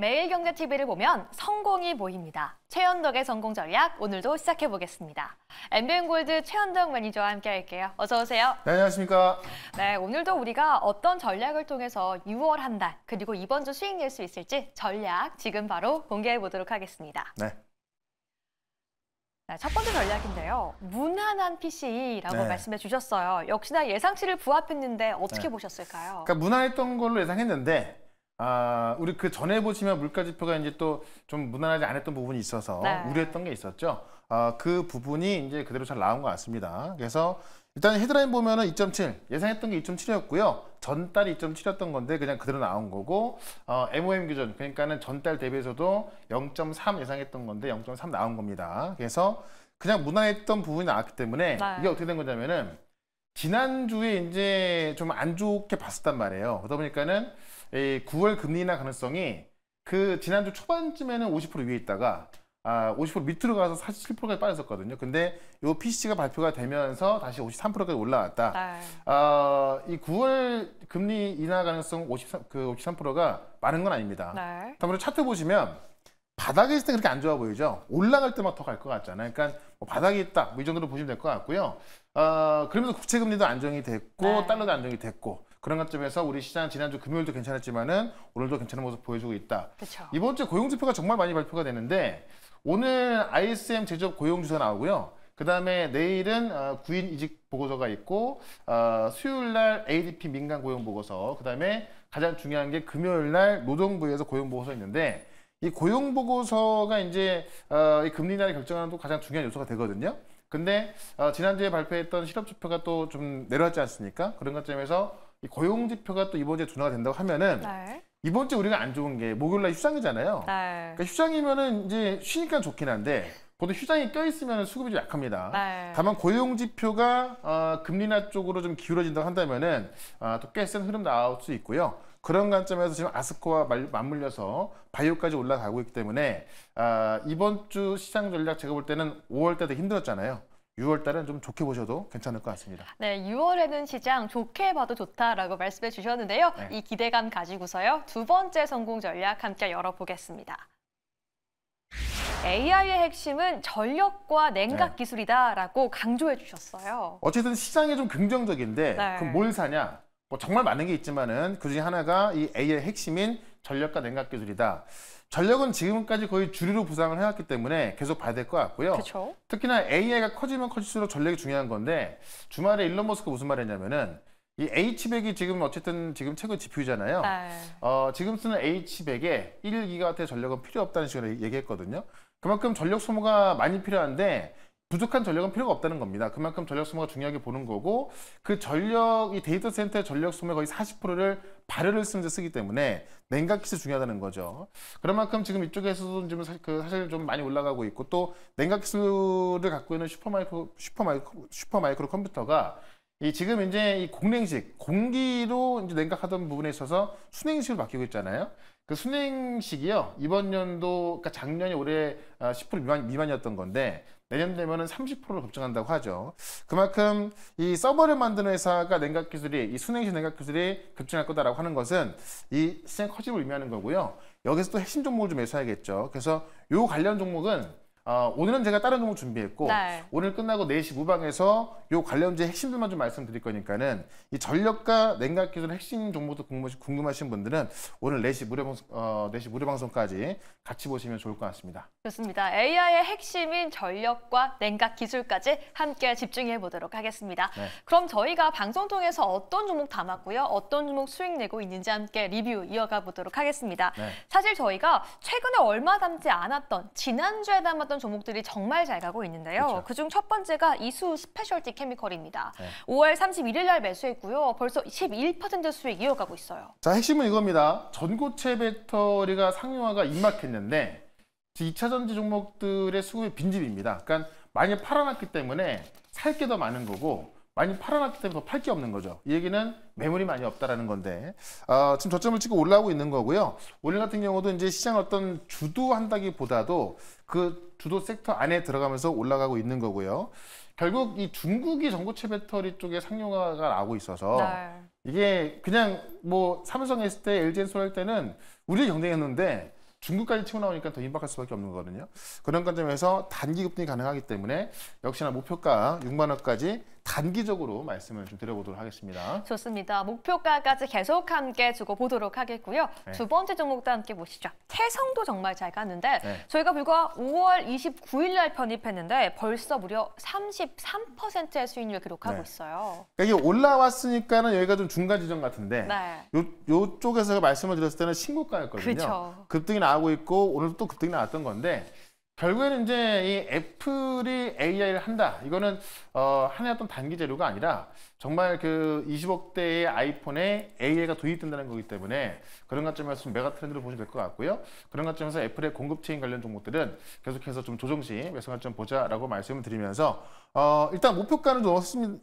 매일경제TV를 보면 성공이 보입니다. 최현덕의 성공 전략 오늘도 시작해 보겠습니다. MBN골드 최현덕 매니저와 함께 할게요. 어서 오세요. 네, 안녕하십니까. 네, 오늘도 우리가 어떤 전략을 통해서 6월 한 달 그리고 이번 주 수익 낼 수 있을지 전략 지금 바로 공개해 보도록 하겠습니다. 네. 네, 첫 번째 전략인데요. 무난한 PC라고 네. 말씀해 주셨어요. 역시나 예상치를 부합했는데 어떻게 네. 보셨을까요? 그러니까 무난했던 걸로 예상했는데 우리 그 전에 보시면 물가 지표가 이제 또 좀 무난하지 않았던 부분이 있어서 네. 우려했던 게 있었죠. 그 부분이 이제 그대로 잘 나온 것 같습니다. 그래서 일단 헤드라인 보면은 2.7 예상했던 게 2.7이었고요. 전달이 2.7이었던 건데 그냥 그대로 나온 거고 MOM 기준 그러니까는 전달 대비해서도 0.3 예상했던 건데 0.3 나온 겁니다. 그래서 그냥 무난했던 부분이 나왔기 때문에 네. 이게 어떻게 된 거냐면은 지난주에 이제 좀 안 좋게 봤었단 말이에요. 그러다 보니까는 이 9월 금리 인하 가능성이 그 지난주 초반쯤에는 50% 위에 있다가 50% 밑으로 가서 47%까지 빠졌었거든요. 근데 요 PC가 발표가 되면서 다시 53%까지 올라왔다. 네. 이 9월 금리 인하 가능성 53%가 많은 건 아닙니다. 네. 다음으로 차트 보시면 바닥에 있을 때 그렇게 안 좋아 보이죠? 올라갈 때만 더 갈 것 같잖아요. 그러니까 뭐 바닥에 있다 뭐 이 정도로 보시면 될 것 같고요. 그러면서 국채 금리도 안정이 됐고 네. 달러도 안정이 됐고 그런 관점에서 우리 시장 지난주 금요일도 괜찮았지만은 오늘도 괜찮은 모습 보여주고 있다. 그렇죠. 이번 주 고용 지표가 정말 많이 발표가 되는데 오늘 ISM 제조업 고용 주소 나오고요. 그 다음에 내일은 구인 이직 보고서가 있고 수요일 날 ADP 민간 고용 보고서, 그 다음에 가장 중요한 게 금요일 날 노동부에서 고용 보고서 있는데 이 고용 보고서가 이제 이 금리 인하를 결정하는 또 가장 중요한 요소가 되거든요. 근데 지난주에 발표했던 실업 지표가 또 좀 내려왔지 않습니까? 그런 관점에서 이 고용 지표가 또 이번 주에 둔화가 된다고 하면은 네. 이번 주에 우리가 안 좋은 게 목요일 날 휴장이잖아요. 네. 그러니까 휴장이면은 이제 쉬니까 좋긴 한데 보통 휴장이 껴있으면 수급이 좀 약합니다. 네. 다만 고용 지표가 금리 인하 쪽으로 좀 기울어진다고 한다면은 또 꽤 센 흐름 나올 수 있고요. 그런 관점에서 지금 아스코와 맞물려서 바이오까지 올라가고 있기 때문에 이번 주 시장 전략 제가 볼 때는 5월 달도 힘들었잖아요. 6월 달은 좀 좋게 보셔도 괜찮을 것 같습니다. 네, 6월에는 시장 좋게 봐도 좋다라고 말씀해 주셨는데요. 네. 이 기대감 가지고서요. 두 번째 성공 전략 함께 열어보겠습니다. AI의 핵심은 전력과 냉각 네. 기술이다라고 강조해 주셨어요. 어쨌든 시장이 좀 긍정적인데 네. 그럼 뭘 사냐? 뭐 정말 많은 게 있지만은 그중에 하나가 이 AI의 핵심인 전력과 냉각 기술이다. 전력은 지금까지 거의 주류로 부상을 해왔기 때문에 계속 봐야 될 것 같고요. 그렇죠. 특히나 AI가 커지면 커질수록 전력이 중요한 건데 주말에 일론 머스크가 무슨 말 했냐면은 이 H100이 지금 어쨌든 지금 최고 지표잖아요. 네. 지금 쓰는 H100에 1기가와트의 전력은 필요 없다는 식으로 얘기했거든요. 그만큼 전력 소모가 많이 필요한데 부족한 전력은 필요가 없다는 겁니다. 그만큼 전력 소모가 중요하게 보는 거고 그 전력, 이 데이터 센터의 전력 소모의 거의 40%를 발열을 쓰는 데 쓰기 때문에 냉각 기술이 중요하다는 거죠. 그런 만큼 지금 이쪽에서도 좀 사실 좀 많이 올라가고 있고 또 냉각 기술을 갖고 있는 슈퍼마이크로 컴퓨터가 지금 이제 이 공냉식, 공기로 이제 냉각하던 부분에 있어서 순행식으로 바뀌고 있잖아요. 그 순행식이요, 이번 연도, 그러니까 작년에 올해 10% 미만이었던 건데, 내년 되면은 30%를 급증한다고 하죠. 그만큼 이 서버를 만드는 회사가 냉각 기술이, 이 순행식 냉각 기술이 급증할 거다라고 하는 것은 이 시장 커짐을 의미하는 거고요. 여기서 또 핵심 종목을 좀 매수해야겠죠. 그래서 요 관련 종목은 오늘은 제가 다른 종목 준비했고 네. 오늘 끝나고 4시 무방에서 요 관련주의 핵심들만 좀 말씀드릴 거니까는 이 전력과 냉각 기술 핵심 종목도 궁금하신 분들은 오늘 4시 무료 방송까지 같이 보시면 좋을 것 같습니다. 좋습니다. AI의 핵심인 전력과 냉각 기술까지 함께 집중해 보도록 하겠습니다. 네. 그럼 저희가 방송 통해서 어떤 종목 담았고요. 어떤 종목 수익 내고 있는지 함께 리뷰 이어가 보도록 하겠습니다. 네. 사실 저희가 최근에 얼마 담지 않았던 지난주에 담았던 종목들이 정말 잘 가고 있는데요. 그렇죠. 그중 첫 번째가 이수 스페셜티 케미컬입니다. 네. 5월 31일 날 매수했고요. 벌써 11% 수익 이어가고 있어요. 자, 핵심은 이겁니다. 전고체 배터리가 상용화가 임박했는데 2차 전지 종목들의 수급이 빈집입니다. 그러니까 많이 팔아놨기 때문에 살 게 더 많은 거고 많이 팔아놨기 때문에 더 팔 게 없는 거죠. 이 얘기는 매물이 많이 없다라는 건데 지금 저점을 찍고 올라오고 있는 거고요. 오늘 같은 경우도 이제 시장 어떤 주도한다기보다도 그 주도 섹터 안에 들어가면서 올라가고 있는 거고요. 결국 이 중국이 전고체 배터리 쪽에 상용화가 나오고 있어서 네. 이게 그냥 뭐 삼성 했을 때 LG 엔솔 할 때는 우리 경쟁했는데 중국까지 치고 나오니까 더 임박할 수밖에 없는 거거든요. 그런 관점에서 단기 급등이 가능하기 때문에 역시나 목표가 6만 원까지 단기적으로 말씀을 좀 드려보도록 하겠습니다. 좋습니다. 목표가까지 계속 함께 두고 보도록 하겠고요. 네. 두 번째 종목도 함께 보시죠. 태성도 정말 잘 갔는데 네. 저희가 불과 5월 29일 날 편입했는데 벌써 무려 33%의 수익률을 기록하고 네. 있어요. 그러니까 이게 올라왔으니까는 여기가 좀 중간 지점 같은데 네. 요쪽에서 말씀을 드렸을 때는 신고가였거든요. 그렇죠. 급등이 나오고 있고 오늘도 또 급등이 나왔던 건데 결국에는 이제 이 애플이 AI를 한다. 이거는 하나의 어떤 단기 재료가 아니라 정말 그 20억대의 아이폰에 AI가 도입된다는 거기 때문에 그런 관점에서 좀 메가 트렌드로 보시면 될 것 같고요. 그런 관점에서 애플의 공급체인 관련 종목들은 계속해서 좀 조정 시 매수 관점 보자라고 말씀을 드리면서 일단 목표가는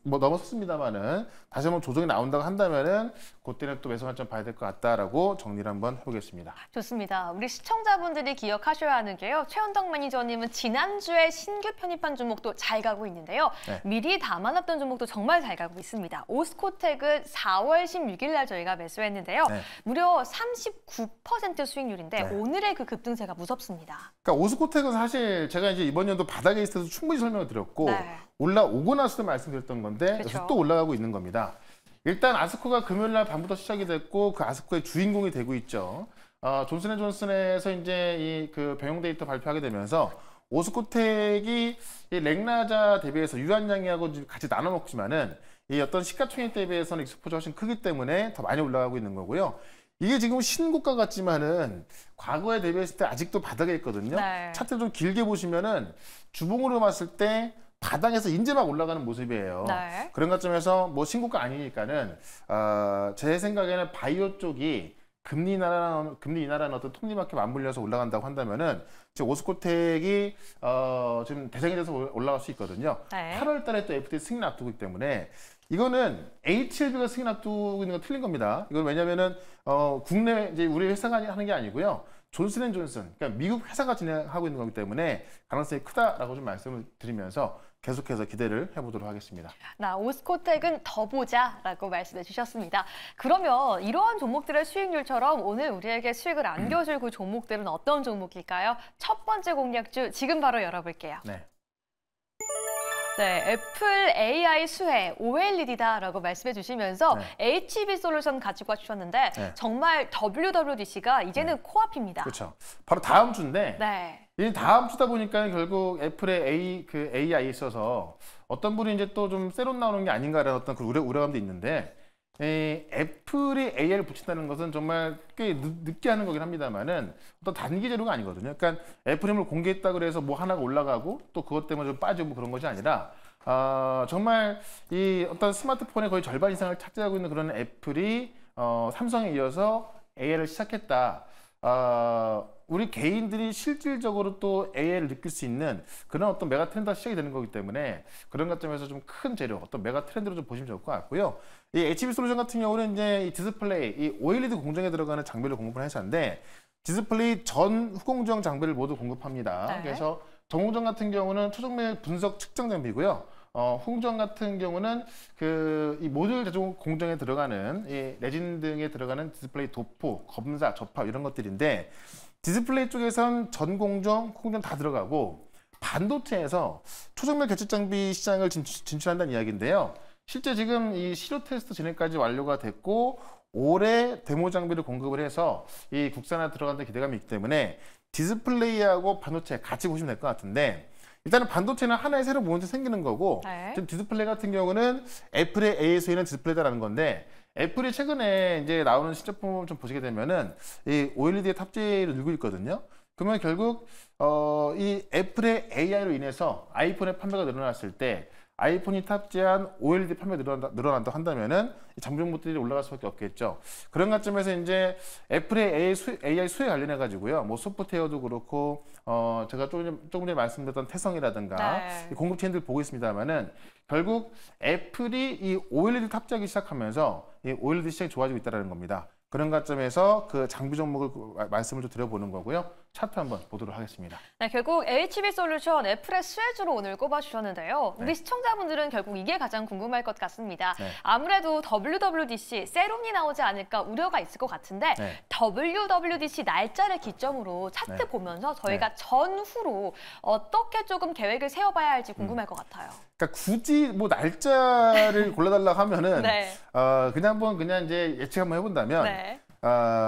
넘었습니다만은 다시 한번 조정이 나온다고 한다면은 그때는 또 매수 관점 봐야 될 것 같다라고 정리를 한번 해보겠습니다. 좋습니다. 우리 시청자분들이 기억하셔야 하는 게요. 최현덕 매니저님은 지난주에 신규 편입한 종목도 잘 가고 있는데요. 네. 미리 담아놨던 종목도 정말 잘 가고 있습니다. 오스코텍은 4월 16일 날 저희가 매수했는데요. 네. 무려 39% 수익률인데 네. 오늘의 그 급등세가 무섭습니다. 그러니까 오스코텍은 사실 제가 이제 이번 연도 바닥에 있을 때도 충분히 설명을 드렸고 네. 올라오고 나서도 말씀드렸던 건데 그렇죠. 그래서 또 올라가고 있는 겁니다. 일단 아스코가 금요일 날 밤부터 시작이 됐고 그 아스코의 주인공이 되고 있죠. 존슨앤존슨에서 이제 이 그 병용 데이터 발표하게 되면서 오스코텍이 이 렉나자 대비해서 유한양이하고 같이 나눠 먹지만은 이 어떤 시가총액 대비해서는 익스포저가 훨씬 크기 때문에 더 많이 올라가고 있는 거고요. 이게 지금 신고가 같지만은 과거에 대비했을 때 아직도 바닥에 있거든요. 네. 차트를 좀 길게 보시면은 주봉으로 봤을 때 바닥에서 이제 막 올라가는 모습이에요. 네. 그런 관점에서 뭐 신고가 아니니까는 제 생각에는 바이오 쪽이 금리 인하라는 어떤 톱니바퀴 맞물려서 올라간다고 한다면은 지금 오스코텍이 지금 대상이 돼서 올라갈 수 있거든요. 네. 8월 달에 또 FT 승인 앞두고 있기 때문에 이거는 HLB가 승인 앞두고 있는 건 틀린 겁니다. 이건 왜냐면은 국내 이제 우리 회사가 하는 게 아니고요. 존슨앤존슨, 그러니까 미국 회사가 진행하고 있는 거기 때문에 가능성이 크다라고 좀 말씀을 드리면서 계속해서 기대를 해보도록 하겠습니다. 나 오스코텍은 더 보자라고 말씀해 주셨습니다. 그러면 이러한 종목들의 수익률처럼 오늘 우리에게 수익을 안겨줄 그 종목들은 어떤 종목일까요? 첫 번째 공략주 지금 바로 열어볼게요. 네. 네, 애플 AI 수혜 OLED다라고 말씀해 주시면서 네. HB 솔루션 가지고 와주셨는데 네. 정말 WWDC가 이제는 코앞입니다. 그렇죠. 바로 다음 주인데 네. 이 다음 주다 보니까 결국 애플의 AI에 있어서 어떤 분이 이제 또 좀 새로 나오는 게 아닌가라는 어떤 그 우려감도 있는데 애플이 AI를 붙인다는 것은 정말 꽤 늦게 하는 거긴 합니다만은 어떤 단기 재료가 아니거든요. 그러니까 애플임을 공개했다 그래서 뭐 하나가 올라가고 또 그것 때문에 좀 빠지고 그런 것이 아니라 정말 이 어떤 스마트폰의 거의 절반 이상을 차지하고 있는 그런 애플이 삼성에 이어서 AI를 시작했다. 우리 개인들이 실질적으로 또 AI를 느낄 수 있는 그런 어떤 메가 트렌드가 시작이 되는 거기 때문에 그런 관점에서 좀 큰 재료, 어떤 메가 트렌드로 좀 보시면 좋을 것 같고요. 이 HB 솔루션 같은 경우는 이제 이 디스플레이, 이 OLED 공정에 들어가는 장비를 공급을 회사인데 디스플레이 전 후공정 장비를 모두 공급합니다. 네. 그래서 전공정 같은 경우는 초정밀 분석 측정 장비고요. 후공정 같은 경우는 이 모듈 제조 공정에 들어가는 이 레진 등에 들어가는 디스플레이 도포, 검사, 접합 이런 것들인데 디스플레이 쪽에선 전 공정, 후공정 다 들어가고 반도체에서 초정밀 결집 장비 시장을 진출한다는 이야기인데요. 실제 지금 이 실효 테스트 진행까지 완료가 됐고 올해 데모 장비를 공급을 해서 이 국산화 들어간다는 기대감이 있기 때문에 디스플레이하고 반도체 같이 보시면 될 것 같은데 일단은 반도체는 하나의 새로운 모멘트 생기는 거고 네. 지금 디스플레이 같은 경우는 애플의 AS에는 디스플레이다라는 건데 애플이 최근에 이제 나오는 신제품을 좀 보시게 되면은 이 OLED의 탑재를 늘고 있거든요. 그러면 결국 이 애플의 AI로 인해서 아이폰의 판매가 늘어났을 때 아이폰이 탑재한 OLED 판매가 늘어난다고 한다면은 장비용물들이 올라갈 수밖에 없겠죠. 그런 관점에서 이제 애플의 AI 수혜 관련해 가지고요. 뭐 소프트웨어도 그렇고 제가 조금 전에 말씀드렸던 태성이라든가 네. 공급 체인들 보고 있습니다만은 결국 애플이 이 OLED 탑재하기 시작하면서 이 OLED 시장이 좋아지고 있다는 겁니다. 그런 관점에서 그 장비 종목을 말씀을 좀 드려보는 거고요. 차트 한번 보도록 하겠습니다. 네, 결국 HB솔루션 애플의 수혜주로 오늘 꼽아주셨는데요. 우리 네. 시청자분들은 결국 이게 가장 궁금할 것 같습니다. 네. 아무래도 WWDC 세롬이 나오지 않을까 우려가 있을 것 같은데 네. WWDC 날짜를 기점으로 차트 네. 보면서 저희가 전후로 어떻게 조금 계획을 세워봐야 할지 궁금할 것 같아요. 그러니까 굳이 뭐 날짜를 골라달라고 하면은 네. 그냥 한번 그냥 이제 예측 한번 해본다면 네.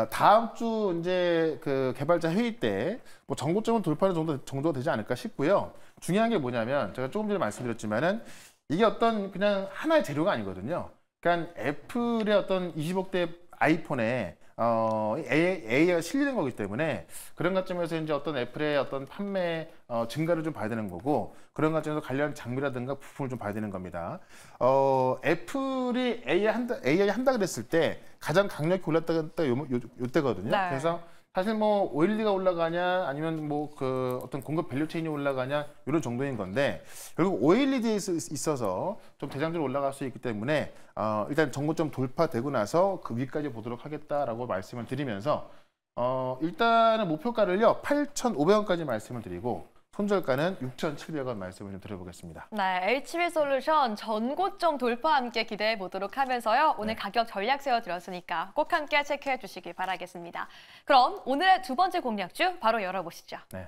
다음 주 이제 그 개발자 회의 때 뭐 정고점을 돌파하는 정도가 되지 않을까 싶고요. 중요한 게 뭐냐면 제가 조금 전에 말씀드렸지만은 이게 어떤 그냥 하나의 재료가 아니거든요. 그러니까 애플의 어떤 20억대 아이폰에 AI가 실리는 거기 때문에 그런 관점에서 이제 어떤 애플의 어떤 판매 증가를 좀 봐야 되는 거고 그런 관점에서 관련 장비라든가 부품을 좀 봐야 되는 겁니다. 애플이 AI 한다 그랬을 때 가장 강력히 올랐다가 요때거든요. 네. 그래서 사실 뭐 오일리가 올라가냐 아니면 뭐 그 어떤 공급 밸류 체인이 올라가냐 이런 정도인 건데 결국 오일리드에 있어서 좀 대장주로 올라갈 수 있기 때문에 일단 정고점 돌파되고 나서 그 위까지 보도록 하겠다라고 말씀을 드리면서 일단은 목표가를요 8,500원까지 말씀을 드리고 손절가는 6,700원 말씀을 좀 드려보겠습니다. 네, HB솔루션 전고점 돌파 함께 기대해 보도록 하면서요. 오늘 네. 가격 가격 전략 세워드렸으니까 꼭 함께 체크해 주시기 바라겠습니다. 그럼 오늘의 두 번째 공략주 바로 열어보시죠. 네.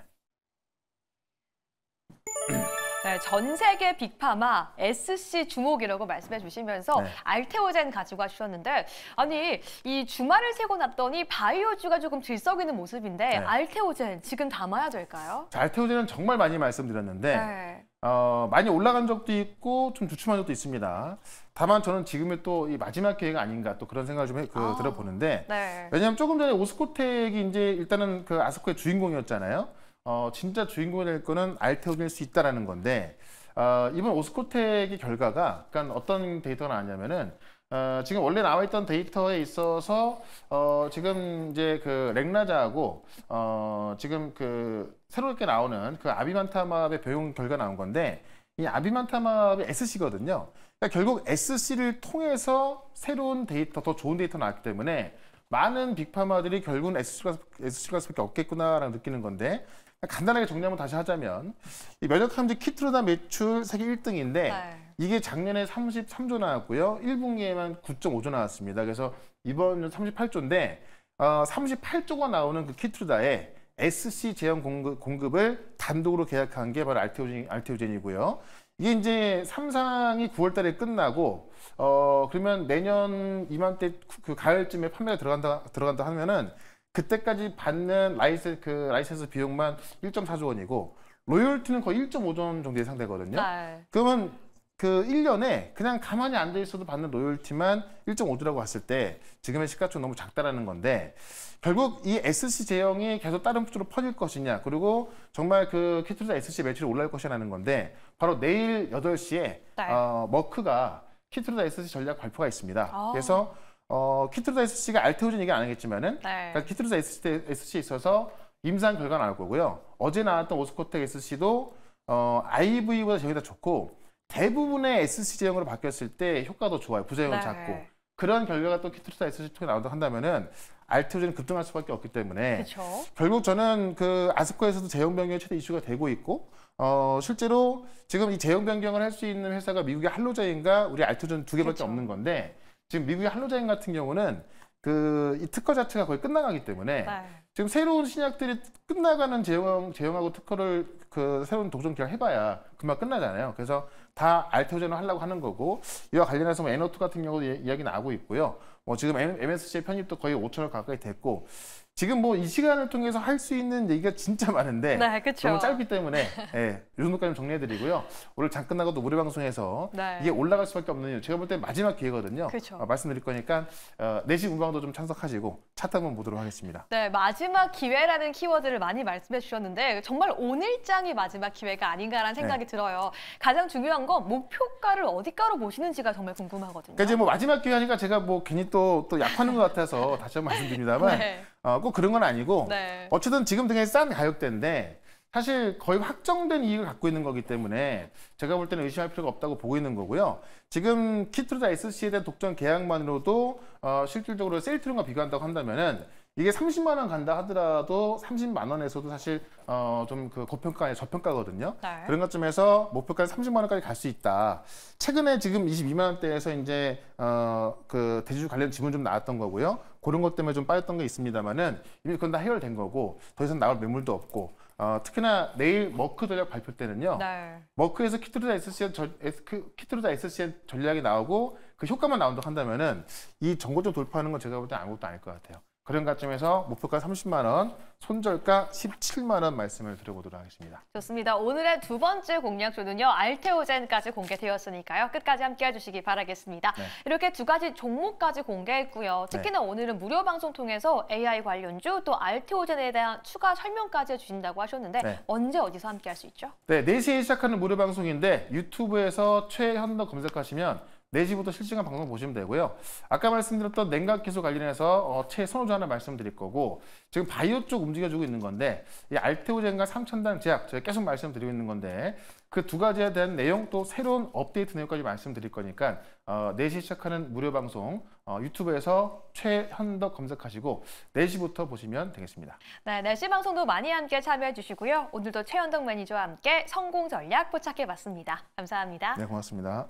네, 전 세계 빅파마 SC 주목이라고 말씀해 주시면서 네. 알테오젠 가지고 와주셨는데 아니 이 주말을 세고 났더니 바이오주가 조금 들썩이는 모습인데 네. 알테오젠 지금 담아야 될까요? 자, 알테오젠은 정말 많이 말씀드렸는데 네. 많이 올라간 적도 있고 좀 주춤한 적도 있습니다. 다만 저는 지금이 또 이 마지막 기회가 아닌가 또 그런 생각을 좀 들어보는데 네. 왜냐하면 조금 전에 오스코텍이 이제 일단은 그 아스코의 주인공이었잖아요. 진짜 주인공이 될 거는 알테오젠일 수 있다라는 건데 이번 오스코텍의 결과가 그러니까 어떤 데이터가 나왔냐면은 지금 원래 나와 있던 데이터에 있어서 지금 이제 그 렉나자하고 지금 그 새롭게 나오는 그 아비만타맙의 병용 결과 나온 건데 이 아비만타맙이 SC거든요. 그러니까 결국 SC를 통해서 새로운 데이터, 더 좋은 데이터 나왔기 때문에 많은 빅파마들이 결국은 SC가 수밖에 없겠구나라고 느끼는 건데 간단하게 정리 한번 다시 하자면 이 면역 항암제 키트로다 매출 세계 1등인데 네. 이게 작년에 33조 나왔고요. 1분기에만 9.5조 나왔습니다. 그래서 이번은 38조인데 38조가 나오는 그 키트로다에 SC 제형 공급을 단독으로 계약한 게 바로 알테오젠이고요. 이게 이제 삼상이 9월 달에 끝나고 그러면 내년 이맘때 그 가을쯤에 판매가 들어간다 하면은 그때까지 받는 라이센스 비용만 1.4조 원이고 로열티는 거의 1.5조 원 정도 예상되거든요. 네. 그러면 그 1년에 그냥 가만히 앉아 있어도 받는 로열티만 1.5조라고 봤을 때 지금의 시가총은 너무 작다라는 건데 결국 이 SC 제형이 계속 다른 쪽으로 퍼질 것이냐 그리고 정말 그 키트로다 SC 매출이 올라갈 것이라는 건데 바로 내일 8시에 네. 머크가 키트로다 SC 전략 발표가 있습니다. 아. 그래서 키트로다 SC가 알테오젠 얘기 안 하겠지만은 네. 그러니까 키트로다 SC에 있어서 임상 결과 나올 거고요. 어제 나왔던 오스코텍 SC도 IV보다 제형이 더 좋고 대부분의 SC 제형으로 바뀌었을 때 효과도 좋아요. 부작용은 네. 작고 그런 결과가 또 키트로다 SC 통해 나온다 한다면은 알테오젠은 급등할 수밖에 없기 때문에 그렇죠. 결국 저는 그 아스코에서도 제형 변경이 최대 이슈가 되고 있고 실제로 지금 이 제형 변경을 할 수 있는 회사가 미국의 할로자인과 우리 알테오젠 두 개밖에 그렇죠. 없는 건데 지금 미국의 할로자인 같은 경우는 그 이 특허 자체가 거의 끝나가기 때문에 네. 지금 새로운 신약들이 끝나가는 제형하고 특허를 그 새로운 독점 기간 해봐야 금방 끝나잖아요. 그래서 다 알테오젠을 하려고 하는 거고 이와 관련해서 뭐 N2 같은 경우도 이야기 나오고 있고요. 뭐 지금 MSC의 편입도 거의 5천억 가까이 됐고 지금 뭐 이 시간을 통해서 할 수 있는 얘기가 진짜 많은데 네, 그렇죠. 너무 짧기 때문에 이 정도까지 좀 정리해드리고요. 오늘 장 끝나고도 무료 방송에서 네. 이게 올라갈 수밖에 없는 이유 제가 볼 때 마지막 기회거든요. 그렇죠. 말씀드릴 거니까 4시 문방도 좀 참석하시고 차트 한번 보도록 하겠습니다. 네, 마지막 기회라는 키워드를 많이 말씀해 주셨는데 정말 오늘장이 마지막 기회가 아닌가라는 생각이 들어요. 가장 중요한 건 목표가를 어디가로 보시는지가 정말 궁금하거든요. 그러니까 이제 뭐 마지막 기회니까 제가 뭐 괜히 또 약하는 것 같아서 다시 한번 말씀드립니다만 네. 꼭 그런 건 아니고 네. 어쨌든 지금 되게 싼 가격대인데 사실 거의 확정된 이익을 갖고 있는 거기 때문에 제가 볼 때는 의심할 필요가 없다고 보고 있는 거고요. 지금 키트로다 SC에 대한 독점 계약만으로도 실질적으로 셀트론과 비교한다고 한다면은 이게 30만 원 간다 하더라도 30만 원에서도 사실 좀 그 고평가 아니 저평가거든요. 네. 그런 것점에서 목표가는 30만 원까지 갈 수 있다. 최근에 지금 22만 원대에서 이제 그 대주주 관련 지분 좀 나왔던 거고요. 그런 것 때문에 좀 빠졌던 게 있습니다만은 이미 그건 다 해결된 거고 더 이상 나올 매물도 없고 특히나 내일 머크 전략 발표 때는요. 네. 머크에서 키트루다 SCN 전략이 나오고 그 효과만 나온다고 한다면은 이 정고점 돌파하는 건 제가 볼 때 아무것도 아닐 것 같아요. 그런 관점에서 목표가 30만 원, 손절가 17만 원 말씀을 드려보도록 하겠습니다. 좋습니다. 오늘의 두 번째 공략주는요. 알테오젠까지 공개되었으니까요. 끝까지 함께 해주시기 바라겠습니다. 네. 이렇게 두 가지 종목까지 공개했고요. 특히나 오늘은 무료 방송 통해서 AI 관련주 또 알테오젠에 대한 추가 설명까지 해주신다고 하셨는데 네. 언제 어디서 함께 할 수 있죠? 네, 4시에 시작하는 무료 방송인데 유튜브에서 최현덕 검색하시면 4시부터 실시간 방송 보시면 되고요. 아까 말씀드렸던 냉각 기술 관련해서 최선호주 하나 말씀드릴 거고 지금 바이오 쪽 움직여주고 있는 건데 이 알테오젠과 삼천당 제약 제가 계속 말씀드리고 있는 건데 그 두 가지에 대한 내용 또 새로운 업데이트 내용까지 말씀드릴 거니까 4시 시작하는 무료 방송 유튜브에서 최현덕 검색하시고 4시부터 보시면 되겠습니다. 네, 4시 방송도 많이 함께 참여해 주시고요. 오늘도 최현덕 매니저와 함께 성공 전략 포착해 봤습니다. 감사합니다. 네, 고맙습니다.